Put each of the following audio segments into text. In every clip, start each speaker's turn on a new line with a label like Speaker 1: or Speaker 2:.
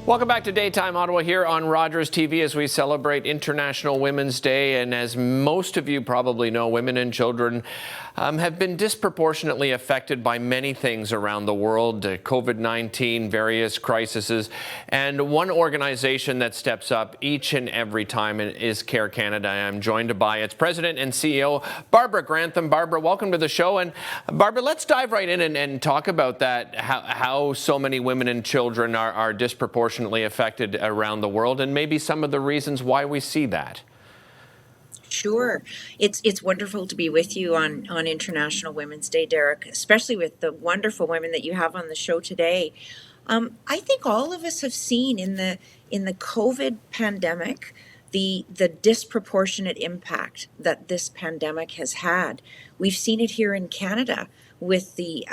Speaker 1: Welcome back to Daytime Ottawa here on Rogers TV as we celebrate International Women's Day. And as most of you probably know, women and children have been disproportionately affected by many things around the world, COVID-19, various crises. And one organization that steps up each and every time is Care Canada. I'm joined by its president and CEO, Barbara Grantham. Barbara, welcome to the show. And Barbara, let's dive right in and talk about that, how so many women and children are disproportionately affected around the world, and maybe some of the reasons why we see that.
Speaker 2: Sure. It's wonderful to be with you on International Women's Day, Derek, especially with the wonderful women that you have on the show today. I think all of us have seen in the COVID pandemic the disproportionate impact that this pandemic has had. We've seen it here in Canada with the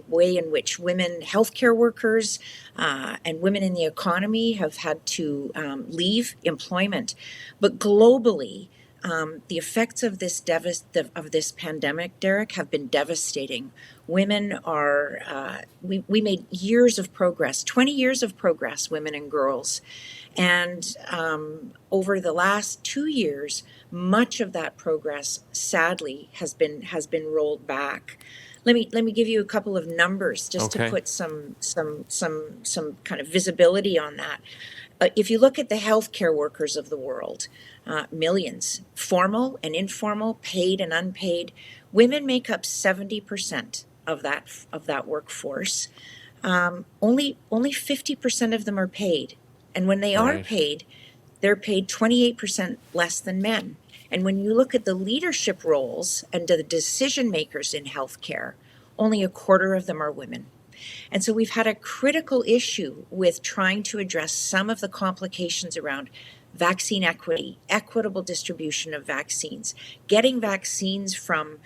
Speaker 2: way in which women healthcare workers and women in the economy have had to leave employment, but globally, the effects of this pandemic, Derek, have been devastating. Women are we made years of progress, 20 years of progress, women and girls, and over the last 2 years, much of that progress, sadly, has been rolled back. Let me give you a couple of numbers just to put some kind of visibility on that. If you look at the healthcare workers of the world, millions, formal and informal, paid and unpaid, women make up 70% of that workforce. Only 50% of them are paid, and when they are paid, they're paid 28% less than men. And when you look at the leadership roles and the decision makers in healthcare, only a quarter of them are women. And so we've had a critical issue with trying to address some of the complications around vaccine equity, equitable distribution of vaccines, getting vaccines from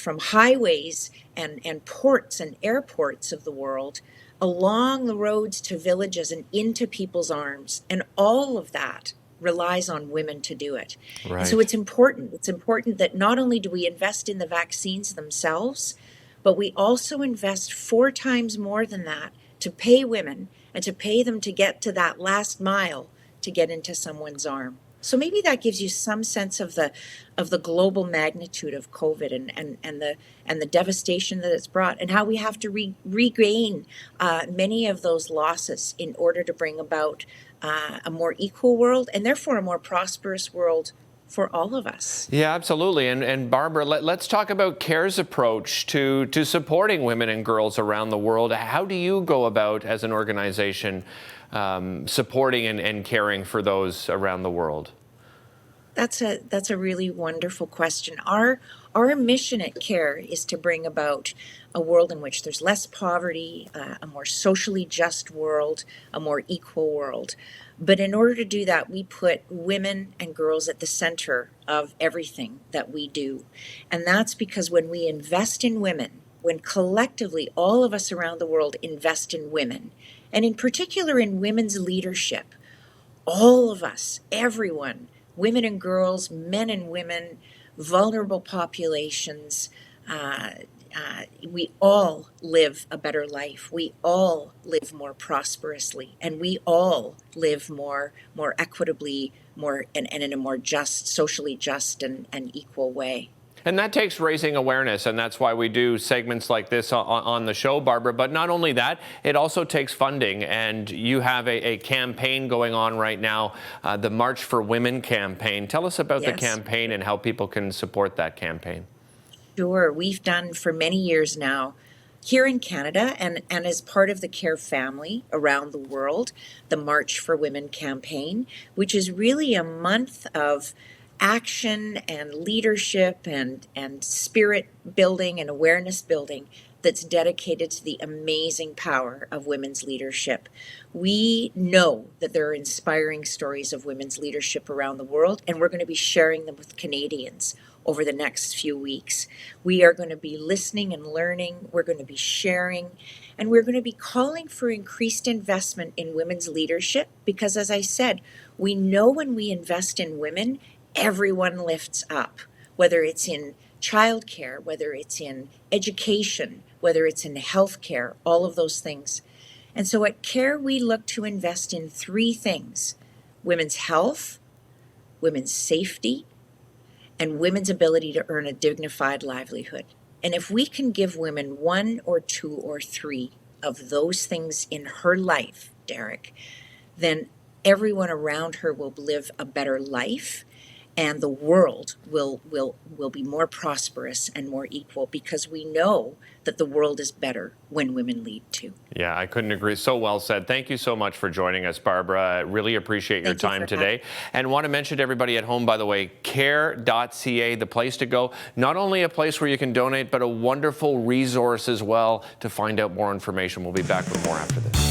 Speaker 2: highways and ports and airports of the world along the roads to villages and into people's arms. And all of that relies on women to do it. Right. And so it's important. It's important that not only do we invest in the vaccines themselves, but we also invest 4 times more than that to pay women and to pay them to get to that last mile to get into someone's arm. So maybe that gives you some sense of the global magnitude of COVID and the devastation that it's brought, and how we have to regain many of those losses in order to bring about a more equal world, and therefore a more prosperous world for all of us.
Speaker 1: Yeah, absolutely. And Barbara, let's talk about CARE's approach to supporting women and girls around the world. How do you go about, as an organization, supporting and caring for those around the world?
Speaker 2: That's a really wonderful question. Our mission at CARE is to bring about a world in which there's less poverty, a more socially just world, a more equal world. But in order to do that, we put women and girls at the center of everything that we do. And that's because when we invest in women, when collectively all of us around the world invest in women, and in particular in women's leadership, all of us, everyone, women and girls, men and women, vulnerable populations, we all live a better life. We all live more prosperously, and we all live more equitably, and in a more just, socially just and equal way.
Speaker 1: And that takes raising awareness, and that's why we do segments like this on the show, Barbara. But not only that, it also takes funding, and you have a campaign going on right now, the March for Women campaign. Tell us about the campaign and how people can support that campaign.
Speaker 2: Sure. We've done for many years now here in Canada and as part of the CARE family around the world, the March for Women campaign, which is really a month of action and leadership and spirit building and awareness building that's dedicated to the amazing power of women's leadership. We know that there are inspiring stories of women's leadership around the world, and we're going to be sharing them with Canadians over the next few weeks. We are going to be listening and learning, we're going to be sharing, and we're going to be calling for increased investment in women's leadership because, as I said, we know when we invest in women, everyone lifts up, whether it's in childcare, whether it's in education, whether it's in healthcare, all of those things. And so at CARE, we look to invest in three things: women's health, women's safety, and women's ability to earn a dignified livelihood. And if we can give women one or two or three of those things in her life, Derek, then everyone around her will live a better life, and the world will be more prosperous and more equal, because we know that the world is better when women lead too.
Speaker 1: Yeah, I couldn't agree. So well said. Thank you so much for joining us, Barbara. I really appreciate your time today. And want to mention to everybody at home, by the way, care.ca, the place to go. Not only a place where you can donate, but a wonderful resource as well to find out more information. We'll be back with more after this.